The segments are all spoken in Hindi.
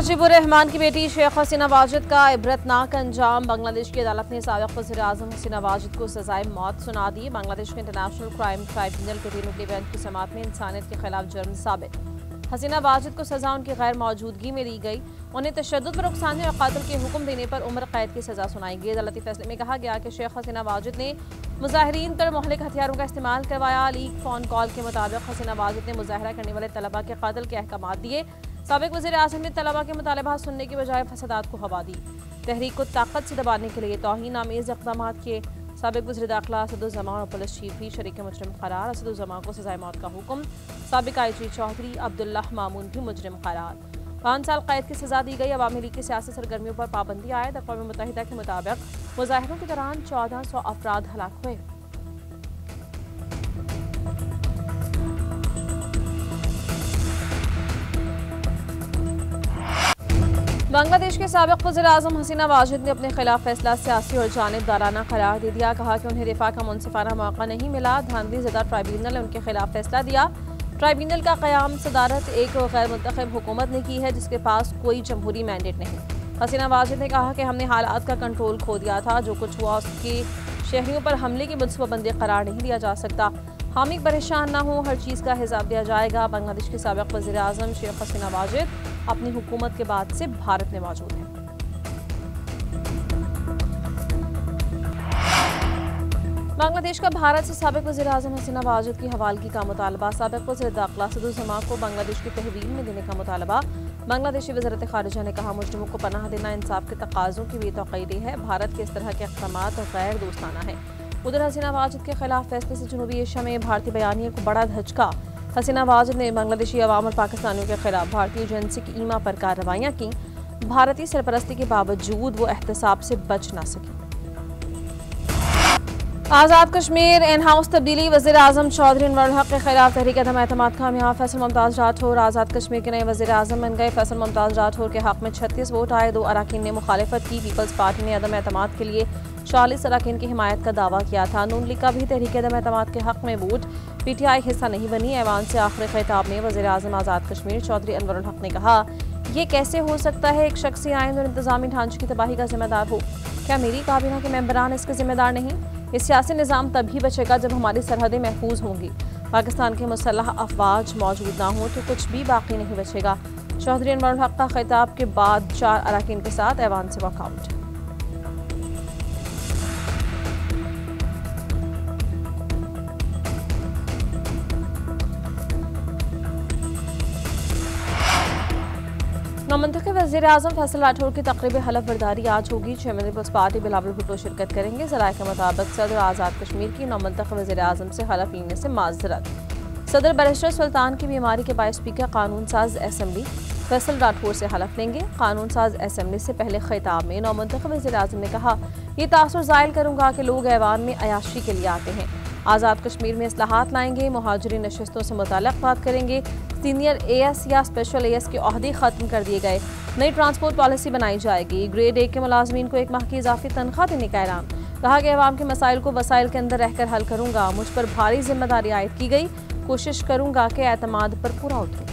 मुजीबुर रहमान की बेटी शेख हसीना वाजिद का इबरतनाक अंजाम। बांग्लादेश की अदालत ने साबिक वज़ीर-ए-आज़म हसीना वाजिद को सजाए मौत सुना दी। बांग्लादेश के इंटरनेशनल क्राइम ट्राइब्यूनल के 3 अगले बेंच की समाअत में इंसानियत के खिलाफ जुर्म साबित। हसीना वाजिद को सजा उनकी गैर मौजूदगी में दी गई। उन्हें तशद्दुद पर उकसाने और कातिल के हुक्म देने पर उम्र कैद की सजा सुनाई गई। अदालती फैसले में कहा गया कि शेख हसीना वाजिद ने मुजाहिरीन पर मुहलिक हथियारों का इस्तेमाल करवाया। लीक फोन कॉल के मुताबिक हसीना वाजिद ने मुजाहरा करने वाले तलबा के कातिल के अहकाम दिए। साबिक वज़ीर-ए-आज़म ने तलबा के मुतालबात सुनने की बजाय फसादात को हवा दी। तहरीक को ताकत से दबाने के लिए तौहीन आमेज़ इक़दाम किए। साबिक वज़ीर दाखिला असदुज़्ज़मान और पुलिस चीफ भी शरीक मुजरिम करार। असदुज़्ज़मान को सजाए मौत का हुक्म। साबिक IG चौधरी अब्दुल्लाह मामून भी मुजरिम करार। 5 साल कैद की सजा दी गई। अवामी लीग की सियासी सरगर्मियों पर पाबंदी आयद। अक़वाम मुत्तहिदा के मुताबिक मुजाहिरों के दौरान 1400 अफराद हलाक हुए। बांग्लादेश के साबिक वज़ीर-ए-आज़म हसीना वाजिद ने अपने खिलाफ फैसला सियासी और जानिबदाराना करार दे दिया। कहा कि उन्हें दिफा का मुनसिफाना मौका नहीं मिला। धांधली ज़दा ट्राइब्यूनल ने उनके खिलाफ फैसला दिया। ट्राइब्यूनल का क़याम सदारत एक गैर मुंतखब हुकूमत ने की है जिसके पास कोई जमहूरी मैंडेट नहीं। हसीना वाजिद ने कहा कि हमने हालात का कंट्रोल खो दिया था। जो कुछ हुआ उसकी शहरियों पर हमले की मनसूबाबंदी करार नहीं दिया जा सकता। हामी परेशान ना हो, हर चीज़ का हिसाब दिया जाएगा। बांग्लादेश के साबिक वज़ीर-ए-आज़म शेख हसीना वाजिद अपनी हुकूमत के बाद से भारत में मौजूद हैं। बांग्लादेश का भारत से साबिक वज़ीर-ए-आज़म हसीना वाजिद की हवालगी का मुतालबा। साबिक वज़ीर दाखिला असदुज़्ज़मान को बांग्लादेश की तहवील में देने का मुतालबा। बांग्लादेशी वज़ारत ख़ारिजा ने कहा मुजरिमों को पनाह देना इंसाफ के तकाज़ों की बेतौक़ीदी है। भारत के इस तरह के इक़दामात गैर दोस्ताना है। उधर हसीना वाजिद के खिलाफ फैसले से जनूबी एशिया में भारतीय बयानिए को बड़ा धचका। हसीना वाजिद ने बांग्लादेशी अवाम और पाकिस्तानियों के खिलाफ भारतीय एजेंसी की ईमा पर कार्रवाइयाँ की। भारतीय सरपरस्ती के बावजूद वो एहतसाब से बच ना सकी। आज़ाद कश्मीर इन हाउस तब्दीली। वज़ीर-ए-आज़म चौधरी अनवर हक के खिलाफ तहरीक अदम एतमाद कामयाब। फैसल मुमताज़ राठौर आज़ाद कश्मीर के नए वज़ीर-ए-आज़म बन गए। फैसल मुमताज़ राठौर के हक में 36 वोट आए। 2 अरकान ने मुखालिफत की। पीपल्स पार्टी ने अदम एतमाद के लिए 40 अरकान की हिमायत का दावा किया था। नून लीग का भी तहरीक अदम एतमाद के हक में वोट। PTI हिस्सा नहीं बनी। ऐवान से आखिरी खिताब में वज़ीर-ए-आज़म आज़ाद कश्मीर चौधरी अनवर हक ने कहा ये कैसे हो सकता है एक शख्सी आइन और इंतजामी ढांचे की तबाही का जिम्मेदार हो। क्या मेरी काबीना के मेंबरान इसके जिम्मेदार नहीं? ये सियासी निज़ाम तभी बचेगा जब हमारी सरहदें महफूज होंगी। पाकिस्तान के मुसल्लह अफवाज मौजूद ना हो तो कुछ भी बाकी नहीं बचेगा। चौधरी अनवर हक का खिताब के बाद 4 अरकान के साथ ऐवान से वॉकआउट। नौमंतखब वज़ीर-ए-आज़म फैसल राठौर की तक़रीब हलफ बर्दारी आज होगी। चेयरमैन पीपल्स पार्टी बिलावल भुट्टो शिरकत करेंगे। ज़राए के मुताबिक सदर आज़ाद कश्मीर की नौमंतखब वज़ीर-ए-आज़म से हलफ लेने से माज़रत। सदर बैरिस्टर सुल्तान की बीमारी के बायस स्पीकर कानून साज असम्बली फैसल राठौर से हलफ लेंगे। कानून साज असम्बली से पहले खिताब में नौमंतखब वज़ीर-ए-आज़म ने कहा ये तासुर ज़ाहिर करूँगा कि लोग ऐवान में अयाशी के लिए आते हैं। आज़ाद कश्मीर में इस्लाहात लाएंगे। मुहाजिरीन नशस्तों से मुताल्लिक़ बात करेंगे। सीनियर AS या स्पेशल AS के ओहदे ख़त्म कर दिए गए। नई ट्रांसपोर्ट पॉलिसी बनाई जाएगी। ग्रेड 1 के मुलाजमीन को 1 माह की इजाफी तनख्वाह देने का ऐलान। कहा कि अवाम के मसाइल को वसाइल के अंदर रहकर हल करूँगा। मुझ पर भारी जिम्मेदारी आयद की गई। कोशिश करूँगा कि एतमाद पर पूरा उतरूँ।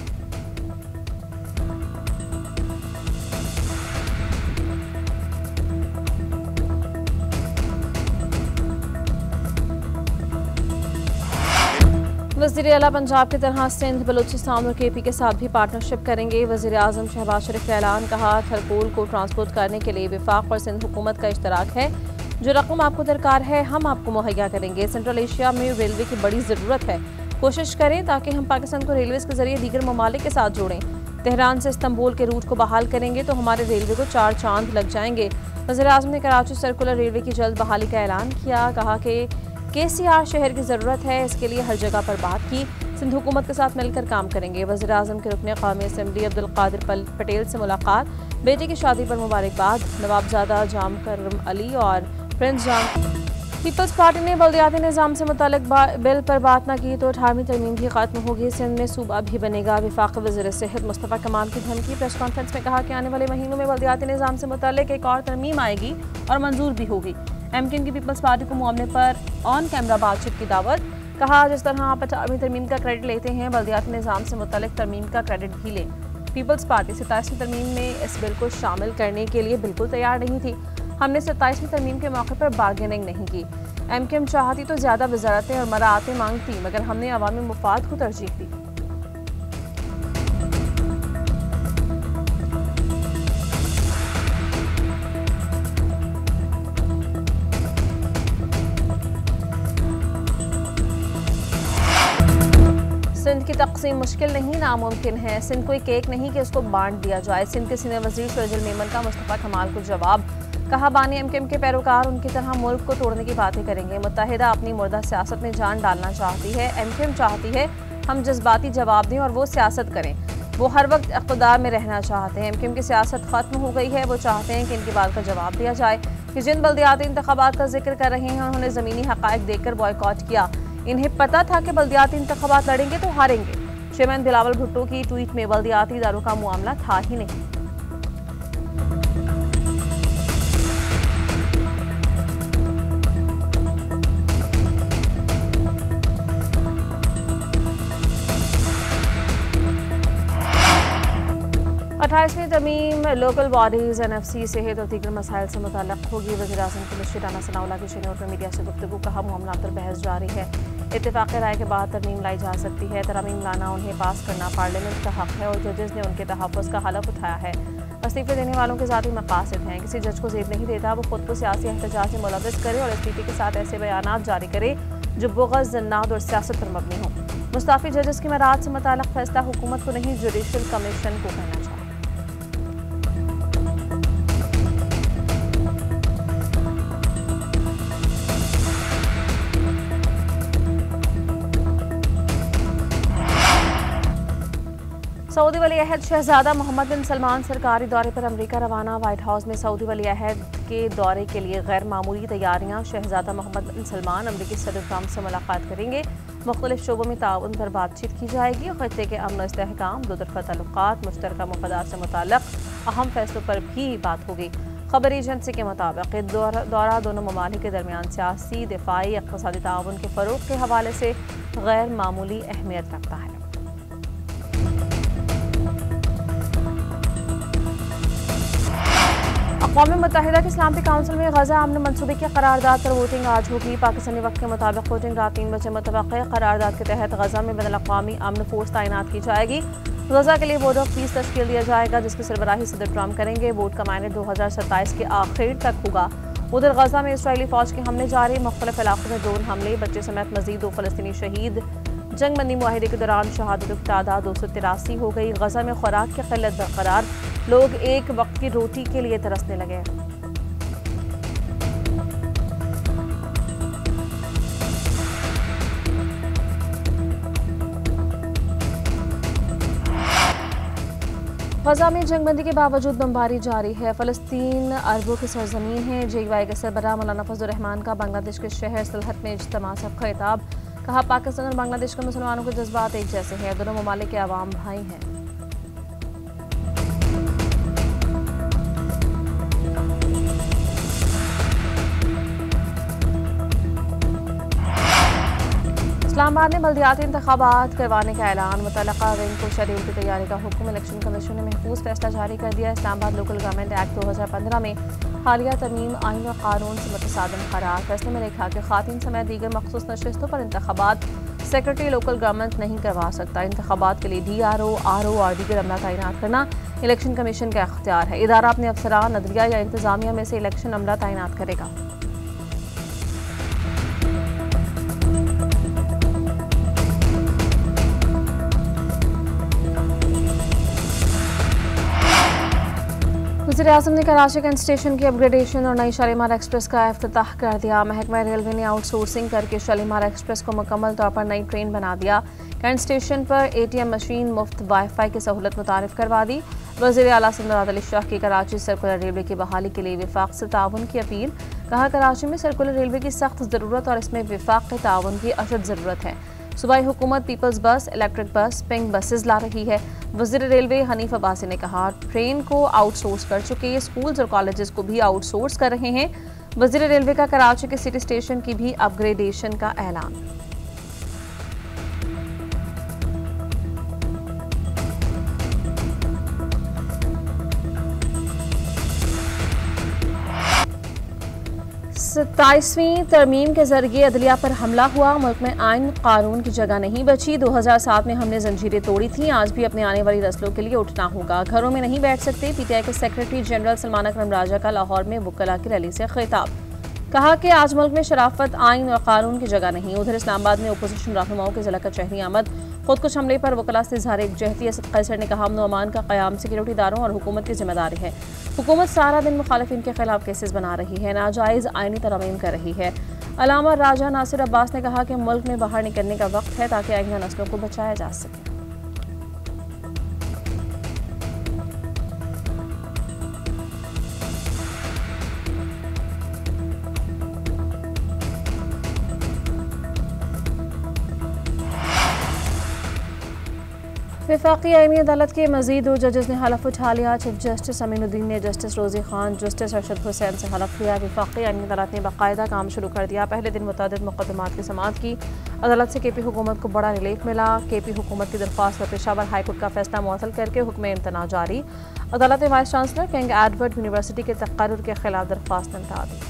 वज़ीर आला पंजाब की तरह सिंध बलूचिस्तान और KP के साथ भी पार्टनरशिप करेंगे। वज़ीर-ए-आज़म शहबाज शरीफ का ऐलान। कहा थरकोल को ट्रांसपोर्ट करने के लिए वफाक और सिंध हुकूमत का इश्तराक है। जो रकम आपको दरकार है हम आपको मुहैया करेंगे। सेंट्रल एशिया में रेलवे की बड़ी ज़रूरत है। कोशिश करें ताकि हम पाकिस्तान को रेलवे के जरिए दीगर ममालिक के साथ जोड़ें। तेहरान से इस्तांबुल के रूट को बहाल करेंगे तो हमारे रेलवे को 4 चांद लग जाएंगे। वज़ीर-ए-आज़म ने कराची सर्कुलर रेलवे की जल्द बहाली का ऐलान किया। कहा कि KCR शहर की ज़रूरत है। इसके लिए हर जगह पर बात की। सिंध हुकूमत के साथ मिलकर काम करेंगे। वज़ीर-ए-आज़म के रुकने क़ौमी असम्बली अब्दुल कादिर पटेल से मुलाकात। बेटे की शादी पर मुबारकबाद। नवाबजादा जाम करम अली और प्रिंस जाम। पीपल्स पार्टी ने बल्दियाती निज़ाम से मुतालिक बिल पर बात न की तो 18वीं तरमीम भी खत्म होगी। सिंध में सूबा भी बनेगा। वफाक़ी वज़ीर सेहत मुस्तफ़ा कमाल की धमकी। प्रेस कॉन्फ्रेंस में कहा कि आने वाले महीनों में बल्दियाती निज़ाम से मुतालिक एक और तरमीम आएगी और मंजूर भी होगी। MKN की पीपल्स पार्टी को मुआवने पर ऑन कैमरा बातचीत की दावत। कहा जिस तरह आप 18वीं तरमीम का क्रेडिट लेते हैं बल्दियाती निज़ाम से मुतालिक तरमीम का क्रेडिट भी लें। पीपल्स पार्टी 27वीं तरमीम में इस बिल को शामिल करने के लिए बिल्कुल तैयार नहीं थी। हमने 27वीं तरमीम के मौके पर बार्गेनिंग नहीं की। MKM चाहती तो ज़्यादा वजारतें और मराआतें मांगती, मगर हमने अवामी मुफाद को तरजीह दी। सिंध की तकसीम मुश्किल नहीं, नामुमकिन है। सिंध कोई केक नहीं कि उसको बांट दिया जाए। सिंध के सीनियर वजीर शरजील मेमन का मुस्तफा कमाल को जवाब। कहा, बानी MKM के पैरोकार उनकी तरह मुल्क को तोड़ने की बातें करेंगे। मुत्तहिदा अपनी मुर्दा सियासत में जान डालना चाहती है। MKM चाहती है हम जज्बाती जवाब दें और वो सियासत करें। वो हर वक्त इक़्तिदार में रहना चाहते हैं। MKM की सियासत खत्म हो गई है। वो चाहते हैं कि इनकी बात का जवाब दिया जाए कि जिन बल्दियाती इंतखाबात का जिक्र कर रहे हैं उन्होंने ज़मीनी हक़ाइक़ देखकर बॉयकॉट किया। इन्हें पता था कि बल्दियाती इंतखाबात लड़ेंगे तो हारेंगे। चेयरमैन बिलावल भुट्टो की ट्वीट में बल्दियाती इदारों का मामला था ही नहीं। अट्ठाईसवीं तरमीम लोकल बॉडीज़ NFC सेहत और दीगर मसाइल से मुताल्लिक़ होगी। वज़ीर-ए-आज़म की मुशीर राना सनाउल्लाह की शनिवार में मीडिया से गुफ्तगू। कहा, मामला पर बहस जारी है। इत्तेफ़ाक़ राय के बाद तरमीम लाई जा सकती है। तरमीम लाना उन्हें पास करना पार्लियामेंट का हक़ है और जजेस ने उनके तहफ़्फ़ुज़ का हलफ़ उठाया है। इस्तीफ़े देने वालों के ज़ाती मक़ासिद हैं। किसी जज को ज़ेब नहीं देता वो खुद को सियासी एहतजाज में मुलव्वस करे और इस्तीफ़े के साथ ऐसे बयानात जारी करे जो बुग़्ज़, ज़न्नाद और सियासत पर मबनी हों। मुस्ताफ़ी जजेस की मराद से मुताल्लिक़ फ़ैसला हुकूमत को नहीं, जुडिशल कमीशन को करना चाहिए। सऊदी वली अहद शहजादा मोहम्मद बिन सलमान सरकारी दौरे पर अमेरिका रवाना। व्हाइट हाउस में सऊदी वली अहद के दौरे के लिए गैर मामूली तैयारियां। शहजादा मोहम्मद बिन सलमान अमेरिकी सदर ट्रंप से मुलाकात करेंगे। मुख्तलिफ शोबों में ताउन पर बातचीत की जाएगी। खित्ते के अमन इस्तेहकाम, दो तरफ़ा ताल्लुकात, मुश्तरका मुफ़ादात से मुताल्लिक़ अहम फैसलों पर भी बात होगी। खबर एजेंसी के मुताबिक दौरा दोनों ममालिक के दरमियान सियासी, दिफाई, इक़्तिसादी ताउन के फ़रोग़ के हवाले से गैर मामूली अहमियत रखता है। अक़वाम मुत्तहिदा की सलामती काउंसिल में गज़ा अमन मंसूबे की करारदाद पर वोटिंग आज होगी। पाकिस्तानी वक्त के मुताबिक वोटिंग रात 3 बजे मुतवक्किह। करारदाद के तहत गज़ा में बैनुल-अक़वामी अमन फोर्स तैनात की जाएगी। गज़ा के लिए वोट ऑफ पीस तश्कील दिया जाएगा जिसकी सरबराही सदर ट्रंप करेंगे। वोट का मायने 2027 के आखिर तक होगा। उधर गज़ा में इसराइली फ़ौज के हमले जारी। मुख्तलिफ इलाकों में ड्रोन हमले, बच्चे समेत मज़ीद 2 फ़लस्तीनी शहीद। जंग बंदी मुआहिदे के दौरान शहादतों की तादाद 283 हो गई। गज़ा में खुराक की क़िल्लत बरकरार, लोग एक वक्त की रोटी के लिए तरसने लगे। गज़ा में जंगबंदी के बावजूद बमबारी जारी है। फ़लस्तीन अरबों की सरजमीन है। JY के सरबराह मौलाना फजल रहमान का बांग्लादेश के शहर सलहट में इज्तिमा से खिताब। कहा, पाकिस्तान और बांग्लादेश के मुसलमानों के जज्बात एक जैसे हैं। दोनों ममालिक के अवाम भाई हैं। इस्लामाबाद ने बल्दियाती इंतखाबात करवाने का ऐलान। मुतल्लका विंग को शेड्यूल की तैयारी का हुक्म। इलेक्शन कमीशन ने महफूज फैसला जारी कर दिया। इस्लामाबाद लोकल गवर्नमेंट एक्ट 2015 में हालिया तरमीम आइन और कानून से मुतसादिम करार। फैसले में लिखा कि खातिन समेत दीगर मखसूस नशिस्तों पर इंतखाबात सेक्रेटरी लोकल गवर्नमेंट नहीं करवा सकता। इंतखाबात के लिए DRO, RO और दीगर अमला तैनात करना इलेक्शन कमीशन का इख्तियार है। इदारा अपने अफसरान, अदलिया या इंतजामिया में से इलेक्शन अमला तैनात करेगा। वज़ीर-ए-आज़म ने कराची कैंट स्टेशन की अपग्रेडेशन और नई शालीमार एक्सप्रेस का इफ्तिताह कर दिया। महकमा रेलवे ने आउटसोर्सिंग करके शालीमार एक्सप्रेस को मुकम्मल तौर पर नई ट्रेन बना दिया। कैंट स्टेशन पर ATM मशीन, मुफ्त वाईफाई की सहूलत मुतारिफ करवा दी। वज़ीर आला मुराद अली शाह की कराची सर्कुलर रेलवे की बहाली के लिए विफाक से ताउन की अपील। कहा, कराची में सर्कुलर रेलवे की सख्त ज़रूरत और इसमें विफाक के ताउन की अशद ज़रूरत है। सूबाई हुकूमत पीपल्स बस, इलेक्ट्रिक बस, पिंक बसेज ला रही है। वज़ीर रेलवे हनीफ अब्बासी ने कहा, ट्रेन को आउटसोर्स कर चुके स्कूल्स और कॉलेजेस को भी आउटसोर्स कर रहे हैं। वज़ीर रेलवे का कराची के सिटी स्टेशन की भी अपग्रेडेशन का ऐलान। 27वीं तरमीम के जरिए अदलिया पर हमला हुआ। मुल्क में आइन कानून की जगह नहीं बची। 2007 में हमने जंजीरें तोड़ी थी, आज भी अपने आने वाली नस्लों के लिए उठना होगा। घरों में नहीं बैठ सकते। पीटीआई के सेक्रेटरी जनरल सलमान अकरम राजा का लाहौर में वुकला की रैली से खिताब। कहा कि आज मुल्क में शराफत, आइन और कानून की जगह नहीं। उधर इस्लामाबाद में अपोजिशन रहनुमाओं के जिला कचहरी आमद। खुदकुश हमले पर वकला से इज़हार एकजहती असद कैसर ने कहा, अमन व अमान का क़याम सिक्योरिटी इदारों और हुकूमत की जिम्मेदारी है। हुकूमत सारा दिन मुखालिफिन के खिलाफ केसेस बना रही है, नाजायज़ आइनी तरमीम कर रही है। अलामा राजा नासिर अब्बास ने कहा कि मुल्क में बाहर निकलने का वक्त है ताकि आइंदा नस्लों को बचाया जा सके। वफाकी आईनी अदालत के मजीद 2 जजेस ने हलफ उठा लिया। चीफ जस्टिस अमीनुद्दीन ने जस्टिस रोजी खान, जस्टिस अरशद हुसैन से हलफ लिया। वफाकी आईनी अदालत ने बाकायदा काम शुरू कर दिया। पहले दिन मुतअद्दिद मुकदमात की समाअत की। अदालत से केपी हुकूमत को बड़ा रिलीफ मिला। केपी हुकूमत की दरख्वास्त पर पेशावर हाईकोर्ट का फैसला मुअत्तल करके हुक्म इम्तना जारी। अदालत ने vice chancellor king Edward university के तकर्रुर के खिलाफ दरख्वास्त निपटा दी।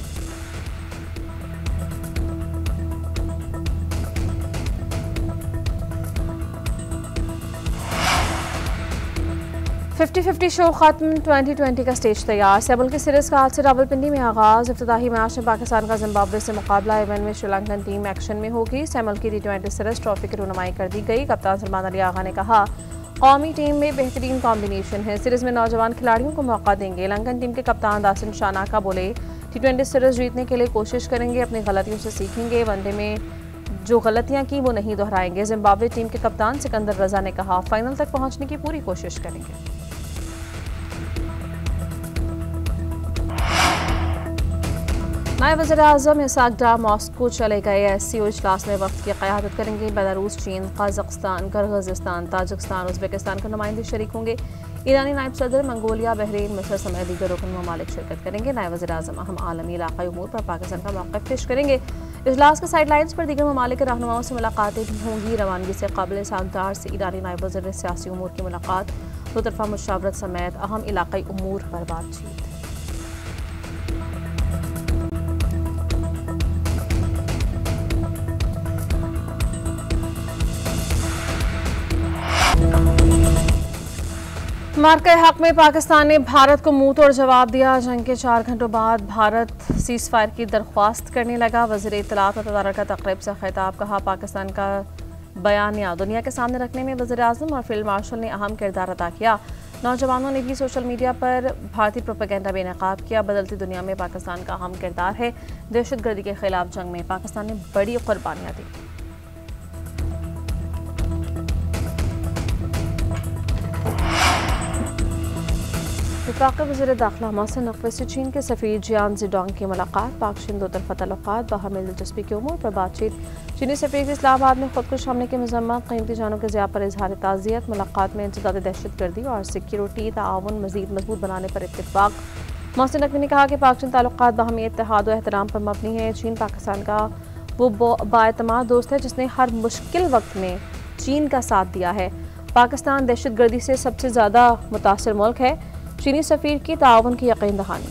50-50 शो खत्म। 2020 का स्टेज तैयार। सेबल की सीरीज का आज से रावलपिंडी में आगाज। इफ्तिताही मैच में पाकिस्तान का जिम्बाब्वे से मुकाबला। इवेंट में श्रीलंकन टीम एक्शन में होगी। सेबल की T20 सीरीज ट्रॉफी की रुनमाई कर दी गई। कप्तान सलमान अली आगा ने कहा, कौमी टीम में बेहतरीन कॉम्बिनेशन है। सीरीज में नौजवान खिलाड़ियों को मौका देंगे। लंकन टीम के कप्तान दासिन शानाका बोले, T20 सीरीज जीतने के लिए कोशिश करेंगे, अपनी गलतियों से सीखेंगे, वनडे में जो गलतियां की वो नहीं दोहराएंगे। जिम्बाब्वे टीम के कप्तान सिकंदर रजा ने कहा, फाइनल तक पहुंचने की पूरी कोशिश करेंगे। नायब वज़ीर-ए-आज़म इसाक डार मॉस्को चले गए। SCO इजलास में वक्त की क़यादत करेंगे। बेलारूस, चीन, कज़ाकिस्तान, किर्गिज़स्तान, ताजिकिस्तान, उज़्बेकिस्तान के नुमाइंदे शरीक होंगे। ईरानी नायब सदर, मंगोलिया, बहरीन, मिस्र समेत दीगर रुकन ममालिक शिरकत करेंगे। नायब वज़ीर-ए-आज़म अहम आलमी इलाक़ाई उमूर पर पाकिस्तान का मौक़िफ़ पेश करेंगे। इजलास के साइडलाइंस पर दीगर ममालिक के रहनुमाओं से मुलाकातें भी होंगी। रवानगी से क़ब्ल इसाक डार से ईरानी नायब वज़ीर सियासी उमूर की मुलाकात। दो तरफ़ा मुशावरत समेत अहम इलाक़ाई उमूर पर बातचीत। मार्का हक में पाकिस्तान ने भारत को मुंह तोड़ जवाब दिया। जंग के 4 घंटों बाद भारत सीज़ फायर की दरख्वास्त करने लगा। वज़ीर इत्तलात और तदारक तक़रीब से खिताब। कहा, पाकिस्तान का बयानिया दुनिया के सामने रखने में वज़ीर-ए-आज़म और फील्ड मार्शल ने अहम किरदार अदा किया। नौजवानों ने भी सोशल मीडिया पर भारतीय प्रोपेगेंडा बेनकाब किया। बदलती दुनिया में पाकिस्तान का अहम किरदार है। दहशतगर्दी के खिलाफ जंग में पाकिस्तान ने बड़ी कुर्बानियाँ दी। वफाकी वज़ीर दाखिला मोहसिन नकवी से चीन के सफ़ीर जियान ज़िडोंग की मुलाकात। पाक चीन दो तरफ़ा तल्लुक़ात, बाहमी दिलचस्पी के उमूर पर बातचीत। चीनी सफ़ीर की इस्लामाबाद में खुदकुश हमले की मज़म्मत। क़ीमती जानों के ज़िया पर इज़हार ताज़ियत। मुलाकात में इंसदाद दहशतगर्दी और सिक्योरिटी ताआवुन मज़ीद मजबूत बनाने पर इत्तिफ़ाक़। मोहसिन नकवी ने कहा कि पाक चीन ताल्लुक़ात बाहमी इत्तेहाद व एहतराम पर मबनी है। चीन पाकिस्तान का वो बाएतमाद दोस्त है जिसने हर मुश्किल वक्त में चीन का साथ दिया है। पाकिस्तान दहशतगर्दी से सबसे ज़्यादा मुतासिर मुल्क है। चीनी सफ़ीर की ताआवुन की यकीन दहानी।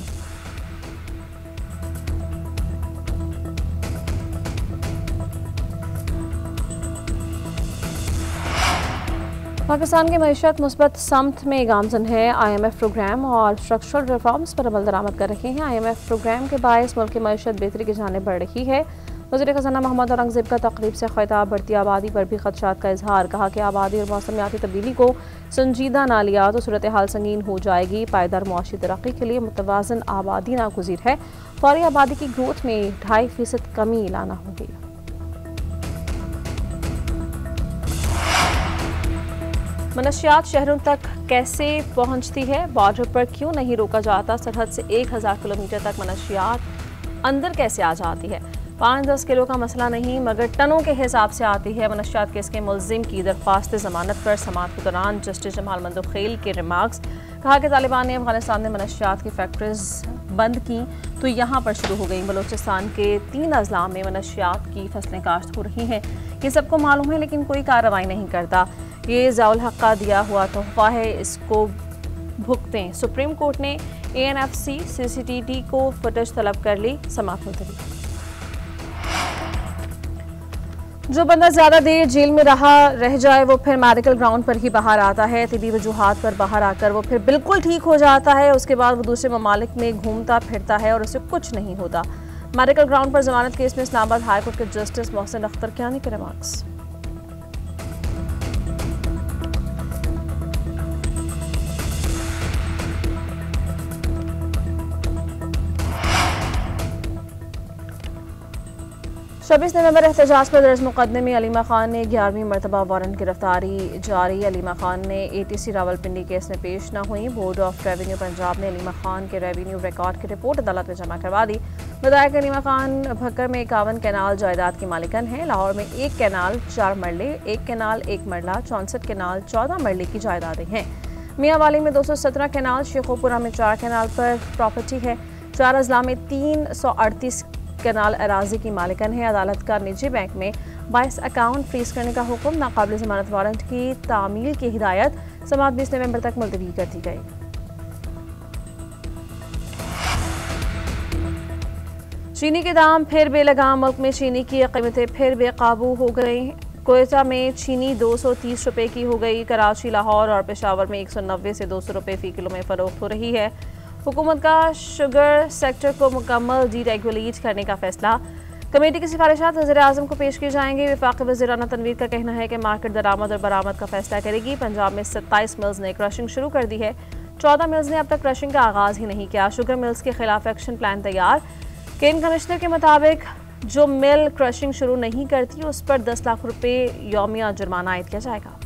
पाकिस्तान की मईशत मुस्बत समत में गामजन है। IMF प्रोग्राम और स्ट्रक्चरल रिफॉर्म्स पर अमल दरामद कर रहे हैं। IMF प्रोग्राम के बायस मुल्क की मईशत बेहतरी की जानिब बढ़ रही है। वज़ीर ख़ज़ाना मोहम्मद औरंगज़ेब का तक़रीब से खिताब। बढ़ती आबादी पर भी खदशात का इजहार। कहा कि आबादी और मौसमियाती तब्दीली को संजीदा ना लिया तो सूरत हाल संगीन हो जाएगी। पायदार मुआशी तरक्की के लिए मुतवाज़न आबादी नागुज़ीर है। फौरी आबादी की ग्रोथ में 2.5% कमी लाना होगी। मनशियात शहरों तक कैसे पहुंचती है? बॉर्डर पर क्यों नहीं रोका जाता? सरहद से 1000 किलोमीटर तक मनशियात अंदर कैसे आ जाती है? 5-10 किलो का मसला नहीं मगर टनों के हिसाब से आती है। मनशियात केस के मुल्जिम की दरख्वास्त ज़मानत पर समाअत के दौरान जस्टिस जमाल मंदोखेल के रिमार्क्स। कहा कि तालिबान ने अफगानिस्तान में मनशियात की फैक्ट्रीज बंद की तो यहाँ पर शुरू हो गई। बलूचिस्तान के 3 अजला में मनशियात की फसलें काश्त हो रही हैं। ये सबको मालूम है लेकिन कोई कार्रवाई नहीं करता। ये ज़ियाउल हक़ का दिया हुआ तोहफ़ा है, इसको भुगतें। सुप्रीम कोर्ट ने ANFC CCTV को फुटेज तलब कर ली, समाअत मुलतवी। जो बंदा ज्यादा देर जेल में रह जाए वो फिर मेडिकल ग्राउंड पर ही बाहर आता है। तिबी वजूहात पर बाहर आकर वो फिर बिल्कुल ठीक हो जाता है। उसके बाद वो दूसरे ममालिक में घूमता फिरता है और उसे कुछ नहीं होता। मेडिकल ग्राउंड पर जमानत केस में इस्लामाबाद हाईकोर्ट के जस्टिस मोहसिन अख्तर कियानी के रिमार्क्स। छब्बीस नवंबर एहतजाज पर दर्ज मुकदमे में अलीमा खान ने 11वीं मरतबा वारंट गिरफ्तारी जारी। अलीमा खान ने ATC रावलपिंडी केस में पेश न हुई। बोर्ड ऑफ रेवेन्यू पंजाब ने अलीमा खान के रेवेन्यू रिकॉर्ड की रिपोर्ट अदालत में जमा करवा दी। विधायक अलीमा खान भक्कर में 51 कैनाल जायदाद की मालिकन है। लाहौर में 1 कैनाल 4 मरले, 1 कैनाल 1 मरला, 64 कैनाल 14 मरले की जायदादें हैं। मियांवाली में 217 कैनाल, शेखोपुरा में 4 कैनाल पर प्रॉपर्टी है। 4 अजला में 338 कैनाल अराजी की मालिकन है। अदालत का निजी बैंक में 22 अकाउंट फ्रीज करने का हुक्म। नाकाबिल जमानत वारंट की तामील की हिदायत समाअत 20 नवंबर तक मुलतवी कर दी गई। चीनी के दाम फिर बेलगाम, मुल्क में चीनी की कीमतें फिर बेकाबू हो गई। कोयटा में चीनी 230 रुपये की हो गई। कराची, लाहौर और पेशावर में 190 से 200 रुपये फ़ी किलो में फ़रोख्त हो रही है। हुकूमत का शुगर सेक्टर को मुकम्मल डीरेगुलेट करने का फैसला। कमेटी की सिफारिशात वज़ीर-ए-आज़म को पेश की जाएंगी। वफाकी वज़ीर राना तनवीर का कहना है कि मार्केट दरामद और बरामद का फैसला करेगी। पंजाब में 27 मिल्स ने क्रशिंग शुरू कर दी है। 14 मिल्स ने अब तक क्रशिंग का आगाज़ ही नहीं किया। शुगर मिल्स के खिलाफ एक्शन प्लान तैयार। केन कमिश्नर के मुताबिक जो मिल क्रशिंग शुरू नहीं करती उस पर 10 लाख रुपये यौमिया जुर्माना आयद किया जाएगा।